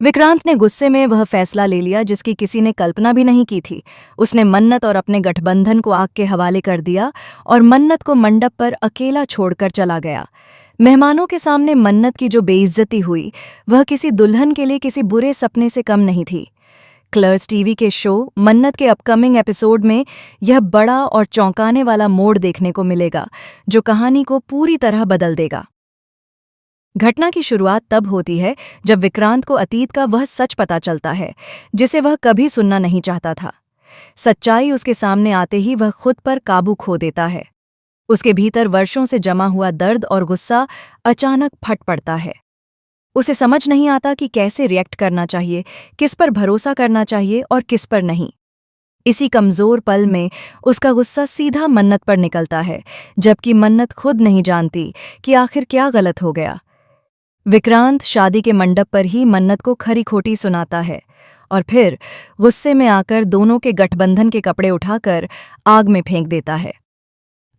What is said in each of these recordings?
विक्रांत ने गुस्से में वह फैसला ले लिया जिसकी किसी ने कल्पना भी नहीं की थी। उसने मन्नत और अपने गठबंधन को आग के हवाले कर दिया और मन्नत को मंडप पर अकेला छोड़कर चला गया। मेहमानों के सामने मन्नत की जो बेइज्जती हुई वह किसी दुल्हन के लिए किसी बुरे सपने से कम नहीं थी। कलर्स टीवी के शो मन्नत के अपकमिंग एपिसोड में यह बड़ा और चौंकाने वाला मोड़ देखने को मिलेगा जो कहानी को पूरी तरह बदल देगा। घटना की शुरुआत तब होती है जब विक्रांत को अतीत का वह सच पता चलता है जिसे वह कभी सुनना नहीं चाहता था। सच्चाई उसके सामने आते ही वह खुद पर काबू खो देता है। उसके भीतर वर्षों से जमा हुआ दर्द और गुस्सा अचानक फट पड़ता है। उसे समझ नहीं आता कि कैसे रिएक्ट करना चाहिए, किस पर भरोसा करना चाहिए और किस पर नहीं। इसी कमजोर पल में उसका गुस्सा सीधा मन्नत पर निकलता है, जबकि मन्नत खुद नहीं जानती कि आखिर क्या गलत हो गया। विक्रांत शादी के मंडप पर ही मन्नत को खरी खोटी सुनाता है और फिर गुस्से में आकर दोनों के गठबंधन के कपड़े उठाकर आग में फेंक देता है।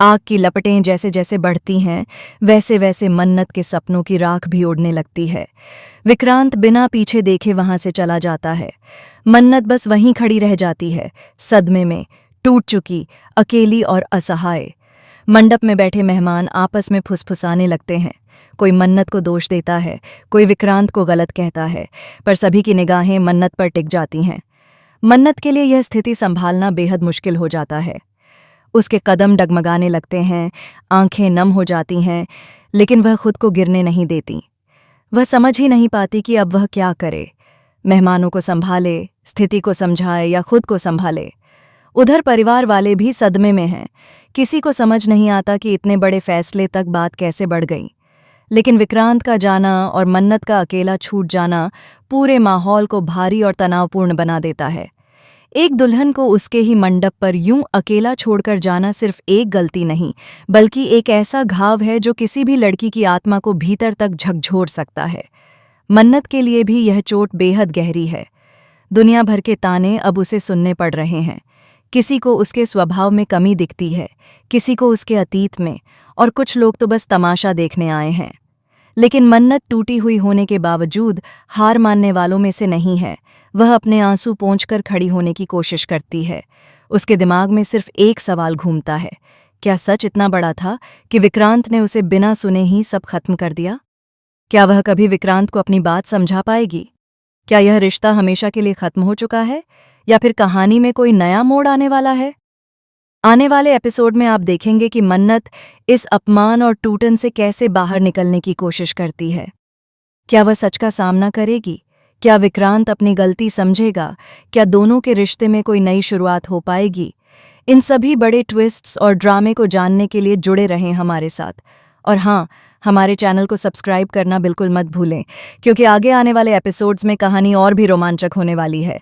आग की लपटें जैसे जैसे बढ़ती हैं वैसे वैसे मन्नत के सपनों की राख भी उड़ने लगती है। विक्रांत बिना पीछे देखे वहां से चला जाता है। मन्नत बस वहीं खड़ी रह जाती है, सदमे में, टूट चुकी, अकेली और असहाय। मंडप में बैठे मेहमान आपस में फुसफुसाने लगते हैं। कोई मन्नत को दोष देता है, कोई विक्रांत को गलत कहता है, पर सभी की निगाहें मन्नत पर टिक जाती हैं। मन्नत के लिए यह स्थिति संभालना बेहद मुश्किल हो जाता है। उसके कदम डगमगाने लगते हैं, आंखें नम हो जाती हैं, लेकिन वह खुद को गिरने नहीं देती। वह समझ ही नहीं पाती कि अब वह क्या करे। मेहमानों को संभाले, स्थिति को समझाए या खुद को संभाले। उधर परिवार वाले भी सदमे में हैं। किसी को समझ नहीं आता कि इतने बड़े फैसले तक बात कैसे बढ़ गई। लेकिन विक्रांत का जाना और मन्नत का अकेला छूट जाना पूरे माहौल को भारी और तनावपूर्ण बना देता है। एक दुल्हन को उसके ही मंडप पर यूं अकेला छोड़कर जाना सिर्फ एक गलती नहीं, बल्कि एक ऐसा घाव है जो किसी भी लड़की की आत्मा को भीतर तक झकझोर सकता है। मन्नत के लिए भी यह चोट बेहद गहरी है। दुनिया भर के ताने अब उसे सुनने पड़ रहे हैं। किसी को उसके स्वभाव में कमी दिखती है, किसी को उसके अतीत में, और कुछ लोग तो बस तमाशा देखने आए हैं। लेकिन मन्नत टूटी हुई होने के बावजूद हार मानने वालों में से नहीं है। वह अपने आंसू पोंछकर खड़ी होने की कोशिश करती है। उसके दिमाग में सिर्फ एक सवाल घूमता है, क्या सच इतना बड़ा था कि विक्रांत ने उसे बिना सुने ही सब खत्म कर दिया? क्या वह कभी विक्रांत को अपनी बात समझा पाएगी? क्या यह रिश्ता हमेशा के लिए खत्म हो चुका है, या फिर कहानी में कोई नया मोड़ आने वाला है? आने वाले एपिसोड में आप देखेंगे कि मन्नत इस अपमान और टूटन से कैसे बाहर निकलने की कोशिश करती है। क्या वह सच का सामना करेगी? क्या विक्रांत अपनी गलती समझेगा? क्या दोनों के रिश्ते में कोई नई शुरुआत हो पाएगी? इन सभी बड़े ट्विस्ट्स और ड्रामे को जानने के लिए जुड़े रहें हमारे साथ। और हाँ, हमारे चैनल को सब्सक्राइब करना बिल्कुल मत भूलें, क्योंकि आगे आने वाले एपिसोड्स में कहानी और भी रोमांचक होने वाली है।